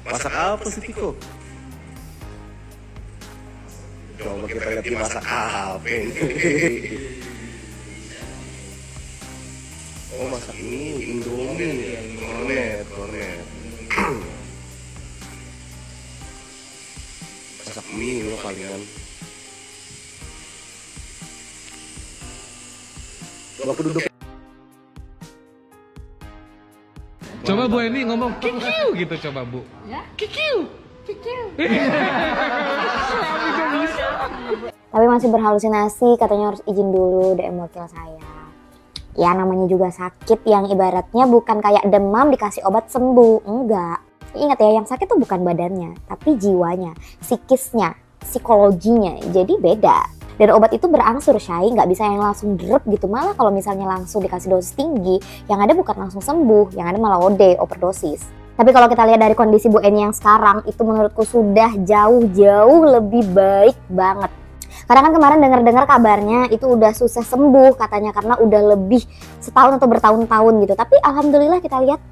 Masak apa sih Tiko? Coba kita lihat dia masak apa ini. Oh masak ini Indomie, kornet. Masak mie lo palingan. Bapak duduk. Coba Bu Eni ngomong kikiu gitu coba Bu. Ya? Kikiu. Tapi masih berhalusinasi, katanya harus izin dulu DM wakil saya. Ya namanya juga sakit yang ibaratnya bukan kayak demam dikasih obat sembuh, enggak. Ingat ya, yang sakit tuh bukan badannya, tapi jiwanya, psikisnya, psikologinya, jadi beda. Dan obat itu berangsur, Syai, nggak bisa yang langsung drop gitu. Malah kalau misalnya langsung dikasih dosis tinggi, yang ada bukan langsung sembuh, yang ada malah OD, overdosis. Tapi kalau kita lihat dari kondisi Bu Eni yang sekarang, itu menurutku sudah jauh-jauh lebih baik banget. Karena kan kemarin dengar-dengar kabarnya itu udah susah sembuh katanya karena udah lebih setahun atau bertahun-tahun gitu. Tapi alhamdulillah kita lihat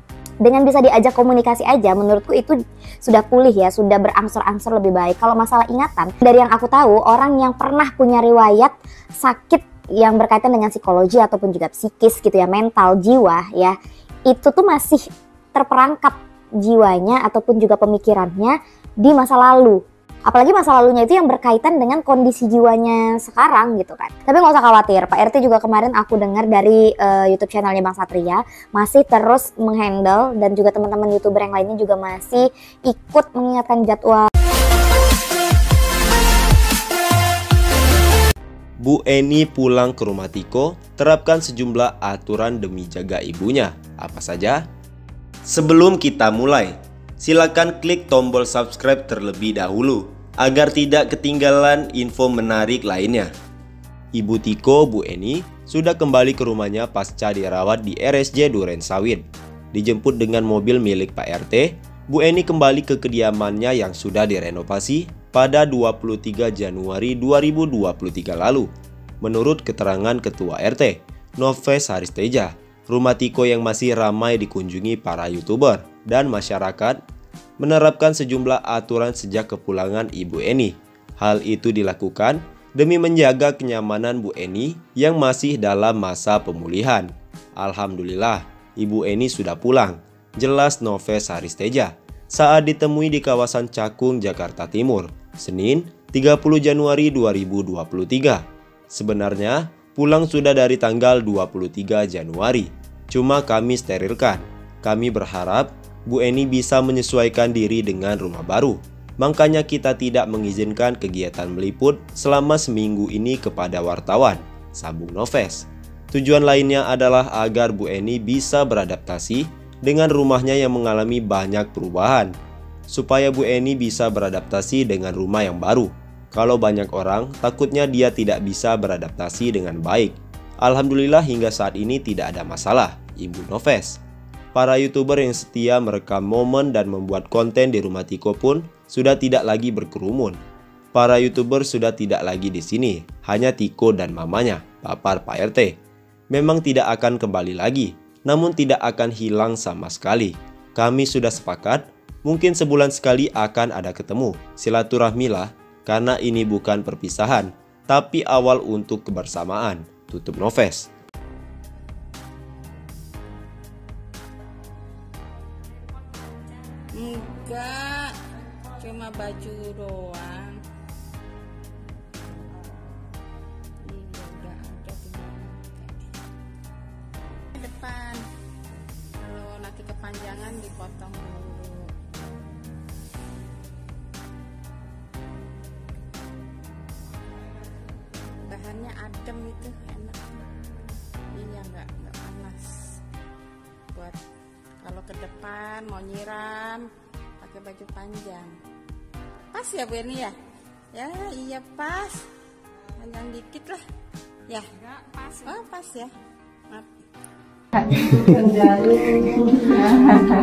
dengan bisa diajak komunikasi aja, menurutku itu sudah pulih ya, sudah berangsur-angsur lebih baik. Kalau masalah ingatan, dari yang aku tahu, orang yang pernah punya riwayat sakit yang berkaitan dengan psikologi ataupun juga psikis gitu ya, mental, jiwa ya, itu tuh masih terperangkap jiwanya ataupun juga pemikirannya di masa lalu. Apalagi masa lalunya itu yang berkaitan dengan kondisi jiwanya sekarang gitu kan. Tapi nggak usah khawatir, Pak RT juga kemarin aku dengar dari YouTube channelnya Bang Satria masih terus menghandle, dan juga teman-teman YouTuber yang lainnya juga masih ikut mengingatkan jadwal. Bu Eni pulang ke rumah Tiko, terapkan sejumlah aturan demi jaga ibunya. Apa saja? Sebelum kita mulai, silakan klik tombol subscribe terlebih dahulu agar tidak ketinggalan info menarik lainnya. Ibu Tiko, Bu Eni, sudah kembali ke rumahnya pasca dirawat di RSJ Durensawit. Dijemput dengan mobil milik Pak RT, Bu Eni kembali ke kediamannya yang sudah direnovasi pada 23 Januari 2023 lalu. Menurut keterangan Ketua RT, Noves Haristeja, rumah Tiko yang masih ramai dikunjungi para YouTuber dan masyarakat menerapkan sejumlah aturan sejak kepulangan Ibu Eni. Hal itu dilakukan demi menjaga kenyamanan Bu Eni yang masih dalam masa pemulihan. Alhamdulillah, Ibu Eni sudah pulang, jelas Noves Haristeja saat ditemui di kawasan Cakung, Jakarta Timur, Senin 30 Januari 2023. Sebenarnya, pulang sudah dari tanggal 23 Januari, cuma kami sterilkan. Kami berharap Bu Eni bisa menyesuaikan diri dengan rumah baru. Makanya kita tidak mengizinkan kegiatan meliput selama seminggu ini kepada wartawan, sambung Noves. Tujuan lainnya adalah agar Bu Eni bisa beradaptasi dengan rumahnya yang mengalami banyak perubahan, supaya Bu Eni bisa beradaptasi dengan rumah yang baru. Kalau banyak orang, takutnya dia tidak bisa beradaptasi dengan baik. Alhamdulillah hingga saat ini tidak ada masalah, Ibu Noves. Para YouTuber yang setia merekam momen dan membuat konten di rumah Tiko pun sudah tidak lagi berkerumun. Para YouTuber sudah tidak lagi di sini, hanya Tiko dan mamanya, papar Pak RT. Memang tidak akan kembali lagi, namun tidak akan hilang sama sekali. Kami sudah sepakat, mungkin sebulan sekali akan ada ketemu, silaturahmilah, karena ini bukan perpisahan, tapi awal untuk kebersamaan, tutup Noves. Enggak, cuma baju doang. Iya, udah ada tinggal depan. Kalau nanti kepanjangan dipotong dulu. Bahannya adem itu enak. Iya, enggak panas. Buat kalau ke depan mau nyiram pakai baju panjang. Pas ya Bu Eni ya? Ya iya pas. Panjang dikit lah. Ya. Enggak pas. Oh pas ya. Maaf.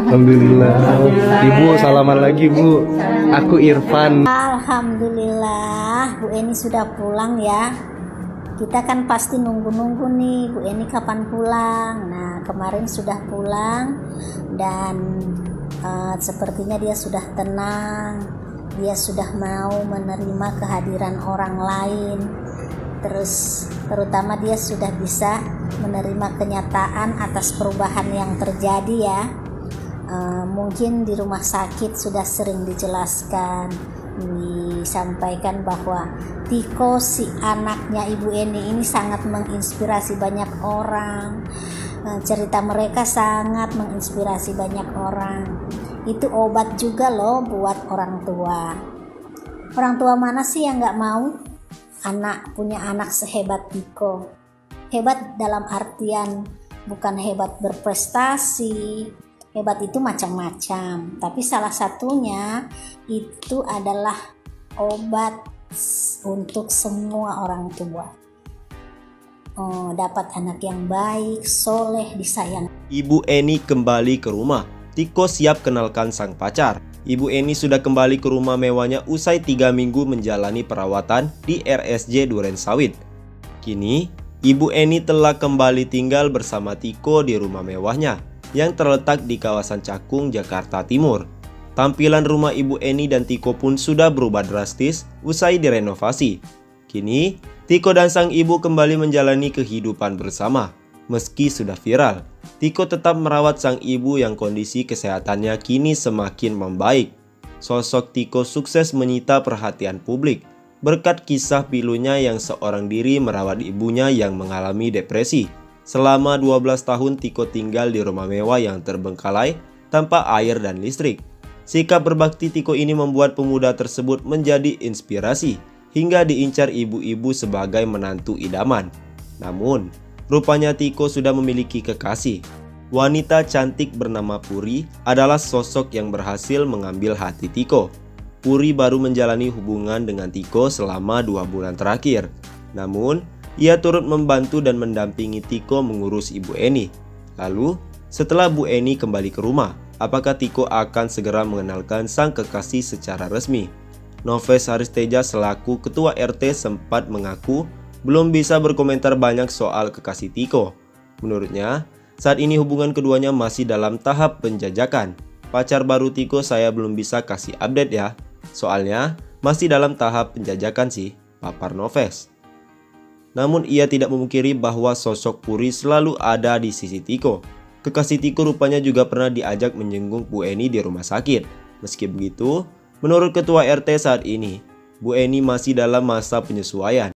Alhamdulillah. Ibu salaman lagi Bu. Aku Irfan. Alhamdulillah Bu Eni sudah pulang ya. Kita kan pasti nunggu-nunggu nih Bu Eni kapan pulang. Nah kemarin sudah pulang dan Sepertinya dia sudah tenang, dia sudah mau menerima kehadiran orang lain, terus terutama dia sudah bisa menerima kenyataan atas perubahan yang terjadi ya. Mungkin di rumah sakit sudah sering dijelaskan, disampaikan bahwa Tiko si anaknya Ibu Eni ini sangat menginspirasi banyak orang. Cerita mereka sangat menginspirasi banyak orang. Itu obat juga loh buat orang tua. Orang tua mana sih yang gak mau punya anak sehebat Tiko? Hebat dalam artian bukan hebat berprestasi. Hebat itu macam-macam, tapi salah satunya itu adalah obat untuk semua orang tua. Dapat anak yang baik, soleh, disayang. Ibu Eni kembali ke rumah. Tiko siap kenalkan sang pacar. Ibu Eni sudah kembali ke rumah mewahnya usai 3 minggu menjalani perawatan di RSJ Durensawit. Kini, Ibu Eni telah kembali tinggal bersama Tiko di rumah mewahnya yang terletak di kawasan Cakung, Jakarta Timur. Tampilan rumah Ibu Eni dan Tiko pun sudah berubah drastis usai direnovasi. Kini, Tiko dan sang ibu kembali menjalani kehidupan bersama. Meski sudah viral, Tiko tetap merawat sang ibu yang kondisi kesehatannya kini semakin membaik. Sosok Tiko sukses menyita perhatian publik berkat kisah pilunya yang seorang diri merawat ibunya yang mengalami depresi. Selama 12 tahun Tiko tinggal di rumah mewah yang terbengkalai tanpa air dan listrik. Sikap berbakti Tiko ini membuat pemuda tersebut menjadi inspirasi hingga diincar ibu-ibu sebagai menantu idaman. Namun, rupanya Tiko sudah memiliki kekasih. Wanita cantik bernama Puri adalah sosok yang berhasil mengambil hati Tiko. Puri baru menjalani hubungan dengan Tiko selama 2 bulan terakhir. Namun, ia turut membantu dan mendampingi Tiko mengurus Ibu Eni. Lalu, setelah Bu Eni kembali ke rumah, apakah Tiko akan segera mengenalkan sang kekasih secara resmi? Noves Haristeja selaku ketua RT sempat mengaku belum bisa berkomentar banyak soal kekasih Tiko. Menurutnya, saat ini hubungan keduanya masih dalam tahap penjajakan. Pacar baru Tiko saya belum bisa kasih update ya, soalnya masih dalam tahap penjajakan sih, papar Noves. Namun ia tidak memungkiri bahwa sosok Puri selalu ada di sisi Tiko. Kekasih Tiko rupanya juga pernah diajak menjenguk Bu Eni di rumah sakit. Meski begitu, menurut ketua RT saat ini, Bu Eni masih dalam masa penyesuaian.